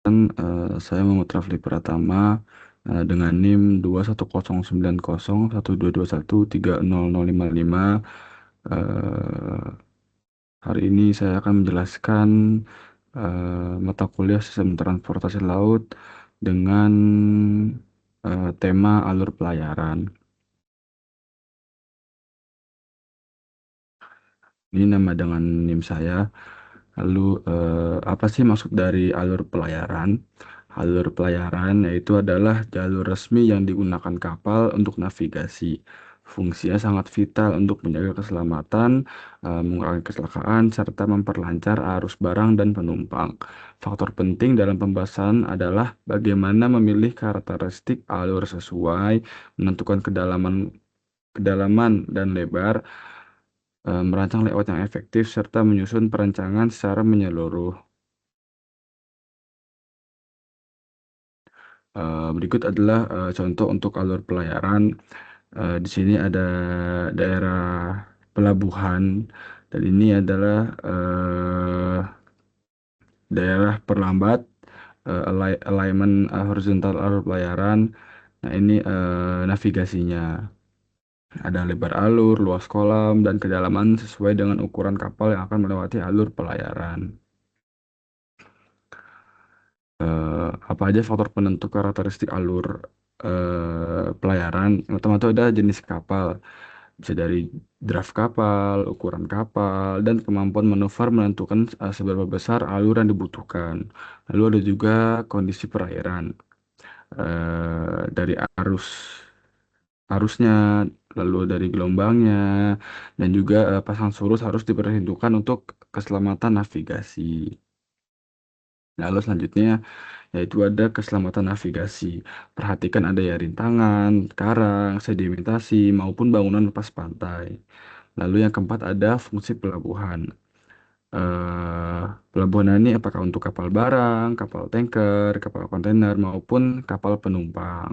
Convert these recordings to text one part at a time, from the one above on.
Saya Muhammad Rafli Pratama dengan NIM 210901221300055. Eh, Hari ini saya akan menjelaskan mata kuliah Sistem Transportasi Laut dengan tema alur pelayaran. Ini nama dengan NIM saya. Lalu, apa sih maksud dari alur pelayaran? Alur pelayaran yaitu adalah jalur resmi yang digunakan kapal untuk navigasi. Fungsinya sangat vital untuk menjaga keselamatan, mengurangi kecelakaan, serta memperlancar arus barang dan penumpang. Faktor penting dalam pembahasan adalah bagaimana memilih karakteristik alur sesuai, menentukan kedalaman dan lebar, merancang layout yang efektif, serta menyusun perancangan secara menyeluruh. Berikut adalah contoh untuk alur pelayaran. Di sini ada daerah pelabuhan, dan ini adalah daerah perlambat, alignment horizontal alur pelayaran. Nah, ini navigasinya. Ada lebar alur, luas kolam, dan kedalaman sesuai dengan ukuran kapal yang akan melewati alur pelayaran. Apa aja faktor penentu karakteristik alur pelayaran? Yang pertama itu ada jenis kapal, bisa dari draft kapal, ukuran kapal, dan kemampuan manuver menentukan seberapa besar alur yang dibutuhkan. Lalu ada juga kondisi perairan, dari arusnya, lalu dari gelombangnya, dan juga pasang surut harus diperhitungkan untuk keselamatan navigasi. Lalu selanjutnya yaitu ada keselamatan navigasi. Perhatikan adanya rintangan, karang, sedimentasi, maupun bangunan lepas pantai. Lalu yang keempat ada fungsi pelabuhan. Eh, Pelabuhan ini apakah untuk kapal barang, kapal tanker, kapal kontainer, maupun kapal penumpang.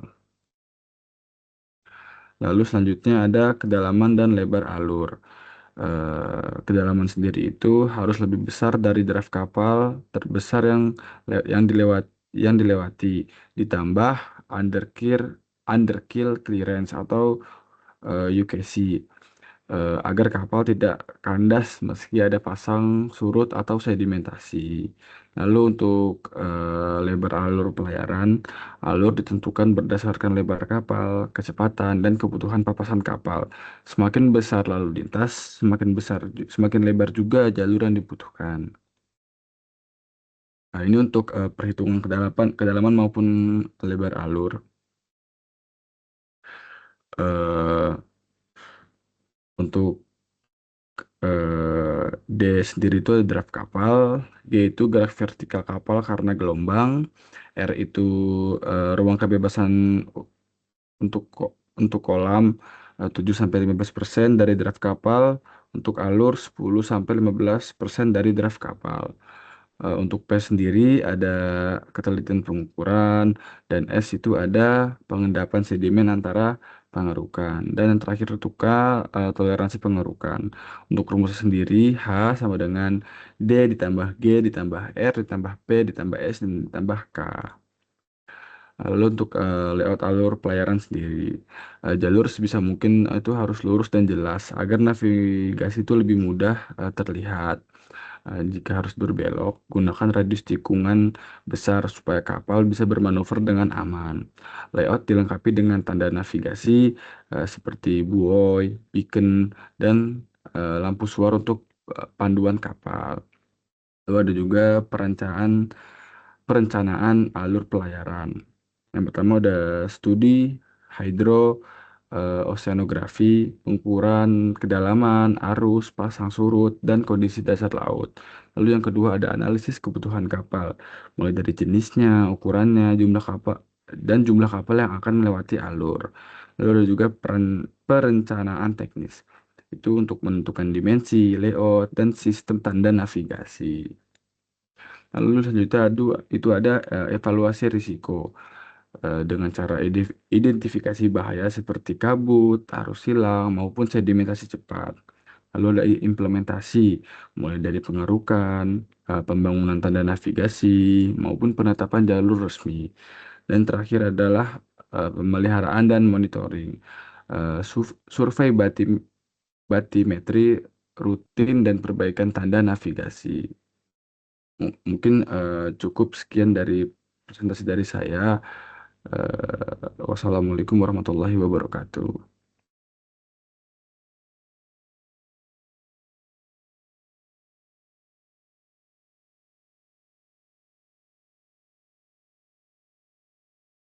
Lalu selanjutnya ada kedalaman dan lebar alur. Kedalaman sendiri itu harus lebih besar dari draft kapal terbesar yang dilewati, ditambah underkill underkill clearance atau UKC, agar kapal tidak kandas meski ada pasang surut atau sedimentasi. Lalu untuk lebar alur pelayaran, alur ditentukan berdasarkan lebar kapal, kecepatan, dan kebutuhan papasan kapal. Semakin besar lalu lintas, semakin lebar juga jalur yang dibutuhkan. Nah, ini untuk perhitungan kedalaman maupun lebar alur. Eh, untuk D sendiri itu ada draft kapal, G itu gerak vertikal kapal karena gelombang, R itu ruang kebebasan untuk kolam, 7-15% dari draft kapal, untuk alur 10-15% dari draft kapal. Untuk P sendiri ada ketelitian pengukuran, dan S itu ada pengendapan sedimen antara pengerukan. Dan yang terakhir untuk K, toleransi pengerukan. Untuk rumusnya sendiri, H sama dengan D ditambah G ditambah R ditambah P ditambah S dan ditambah K. Lalu untuk layout alur pelayaran sendiri, jalur sebisa mungkin itu harus lurus dan jelas agar navigasi itu lebih mudah terlihat. Jika harus berbelok, gunakan radius tikungan besar supaya kapal bisa bermanuver dengan aman. Layout dilengkapi dengan tanda navigasi seperti buoy, beacon, dan lampu suar untuk panduan kapal. Lalu ada juga perencanaan alur pelayaran. Yang pertama ada studi hidro, oceanografi, pengukuran kedalaman, arus, pasang surut, dan kondisi dasar laut. Lalu yang kedua ada analisis kebutuhan kapal, mulai dari jenisnya, ukurannya, jumlah kapal yang akan melewati alur. Lalu ada juga perencanaan teknis. Itu untuk menentukan dimensi, layout, dan sistem tanda navigasi. Lalu selanjutnya itu ada evaluasi risiko, dengan cara identifikasi bahaya seperti kabut, arus silang, maupun sedimentasi cepat. Lalu ada implementasi, mulai dari pengerukan, pembangunan tanda navigasi, maupun penetapan jalur resmi. Dan terakhir adalah pemeliharaan dan monitoring. Survei batimetri rutin dan perbaikan tanda navigasi. Mungkin cukup sekian dari presentasi dari saya. Wassalamualaikum warahmatullahi wabarakatuh.